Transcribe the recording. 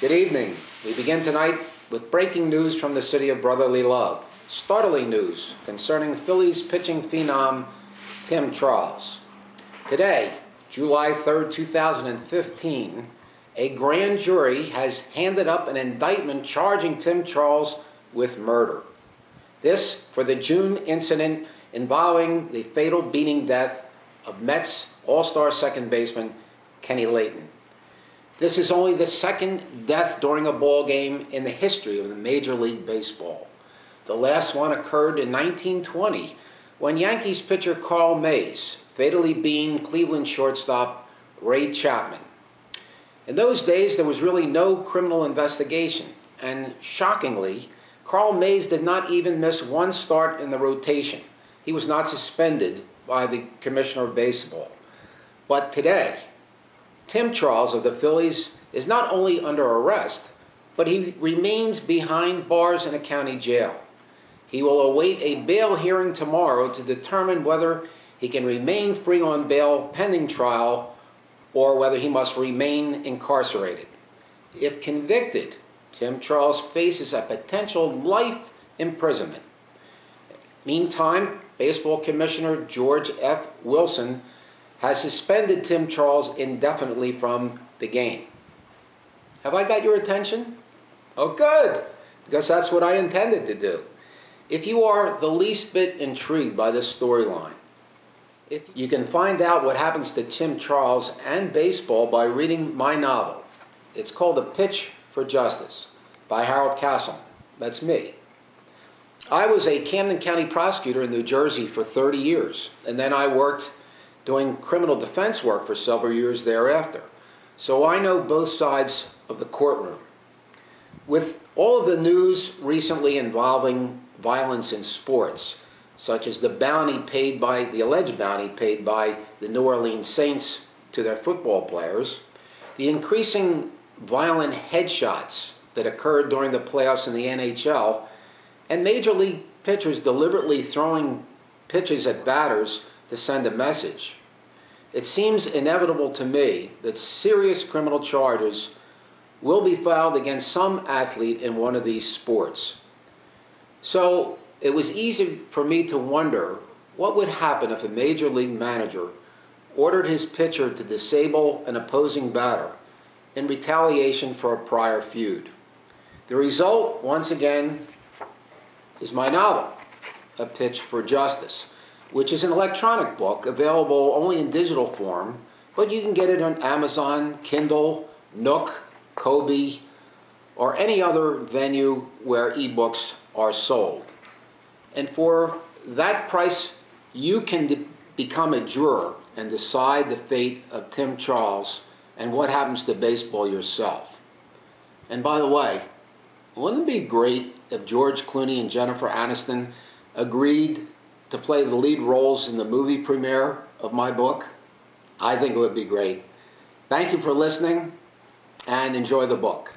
Good evening. We begin tonight with breaking news from the city of brotherly love. Startling news concerning Phillies pitching phenom Tim Charles. Today, July 3rd, 2015, a grand jury has handed up an indictment charging Tim Charles with murder. This for the June incident involving the fatal beating death of Mets All-Star second baseman Kenny Leighton. This is only the second death during a ball game in the history of the Major League Baseball. The last one occurred in 1920 when Yankees pitcher Carl Mays fatally beamed Cleveland shortstop Ray Chapman. In those days, there was really no criminal investigation, and shockingly, Carl Mays did not even miss one start in the rotation. He was not suspended by the Commissioner of Baseball. But today, Tim Charles of the Phillies is not only under arrest, but he remains behind bars in a county jail. He will await a bail hearing tomorrow to determine whether he can remain free on bail pending trial or whether he must remain incarcerated. If convicted, Tim Charles faces a potential life imprisonment. Meantime, Baseball Commissioner George F. Wilson has suspended Tim Charles indefinitely from the game. Have I got your attention? Oh, good, because that's what I intended to do. If you are the least bit intrigued by this storyline, if you can find out what happens to Tim Charles and baseball by reading my novel. It's called A Pitch for Justice by Harold Castle. That's me. I was a Camden County prosecutor in New Jersey for 30 years, and then I worked doing criminal defense work for several years thereafter. So I know both sides of the courtroom. With all of the news recently involving violence in sports, such as the alleged bounty paid by the New Orleans Saints to their football players, the increasing violent headshots that occurred during the playoffs in the NHL, and Major League pitchers deliberately throwing pitches at batters to send a message, it seems inevitable to me that serious criminal charges will be filed against some athlete in one of these sports. So it was easy for me to wonder what would happen if a Major League manager ordered his pitcher to disable an opposing batter in retaliation for a prior feud. The result, once again, is my novel, A Pitch for Justice, which is an electronic book available only in digital form, but you can get it on Amazon, Kindle, Nook, Kobe, or any other venue where ebooks are sold. And for that price, you can become a juror and decide the fate of Tim Charles and what happens to baseball yourself. And by the way, wouldn't it be great if George Clooney and Jennifer Aniston agreed to play the lead roles in the movie premiere of my book? I think it would be great. Thank you for listening, and enjoy the book.